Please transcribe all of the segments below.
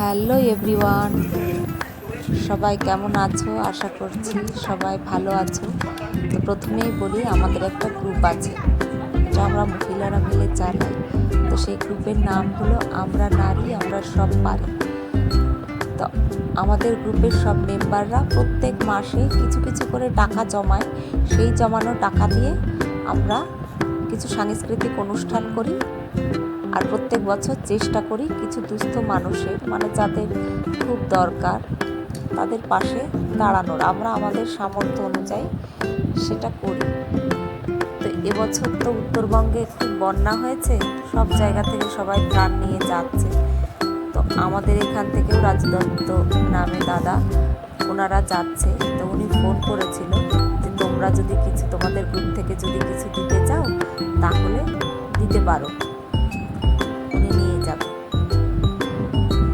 Hello everyone, সবাই কেমন আছো? আশা করছি সবাই ভালো আছো। তো প্রথমেই বলি, আমাদের একটা গ্রুপ আছে, এটা আমরা মহিলারা মিলে চালাই। তো সেই গ্রুপের নাম হলো আমরা নারী আমরা সব পারি। তো আমাদের গ্রুপের সব মেম্বাররা প্রত্যেক মাসে কিছু কিছু করে টাকা জমায়। সেই জমানো টাকা দিয়ে আমরা কিছু সাংস্কৃতিক অনুষ্ঠান করি, আর প্রত্যেক বছর চেষ্টা করি কিছু দুস্থ মানুষের, মানে যাদের খুব দরকার, তাদের পাশে দাঁড়ানোর। আমরা আমাদের সামর্থ্য অনুযায়ী সেটা করি। তো এবছর তো উত্তরবঙ্গে খুব বন্যা হয়েছে, সব জায়গা থেকে সবাই ত্রাণ নিয়ে যাচ্ছে। তো আমাদের এখান থেকেও রাজু দত্ত নামে দাদা, ওনারা যাচ্ছে। তো উনি ফোন করেছিল যে তোমরা যদি কিছু তোমাদের গ্রুপ থেকে যদি কিছু দিতে চাও তাহলে দিতে পারো, উনি নিয়ে যাবে।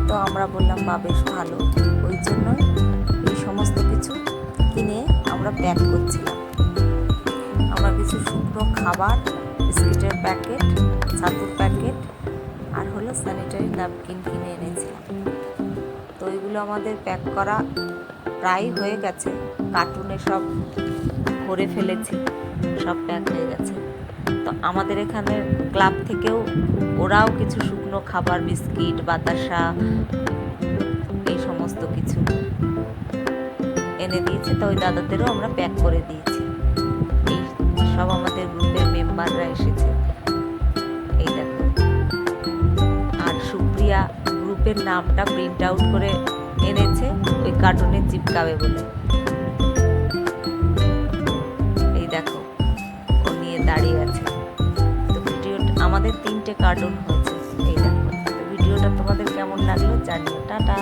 তো আমরা বললাম বা বেশ ভালো। ওই জন্য এই সমস্ত কিছু কিনে আমরা প্যাক করছিলাম। আমরা কিছু শুকনো খাবার, বিস্কিটের প্যাকেট, ছাতুর প্যাকেট আর হলো স্যানিটারি ন্যাপকিন কিনে এনেছিলাম। তো ওইগুলো আমাদের প্যাক করা প্রায় হয়ে গেছে, কার্টুনে সব ভরে ফেলেছি, সব প্যাক হয়ে গেছে। তো আমাদের এখানে ক্লাব থেকেও ওরাও কিছু শুকনো খাবার, বিস্কিট, বাতাসা, এই সমস্ত কিছু এনে দিয়েছে। তো ওই দাদাদেরও আমরা প্যাক করে দিয়েছি। এই সব আমাদের গ্রুপের মেম্বাররা এসেছে, এই দেখো। আর সুপ্রিয়া গ্রুপের নামটা প্রিন্ট আউট করে এনেছে ওই কার্টুনে চিপকাবে বলে। এই দেখো, ও নিয়ে দাঁড়িয়ে আছে। তো ভিডিওটা আমাদের 3টে কার্টুন হয়েছে, এই দেখো। তো ভিডিওটা তোমাদের কেমন লাগলো জানিও। টাটা।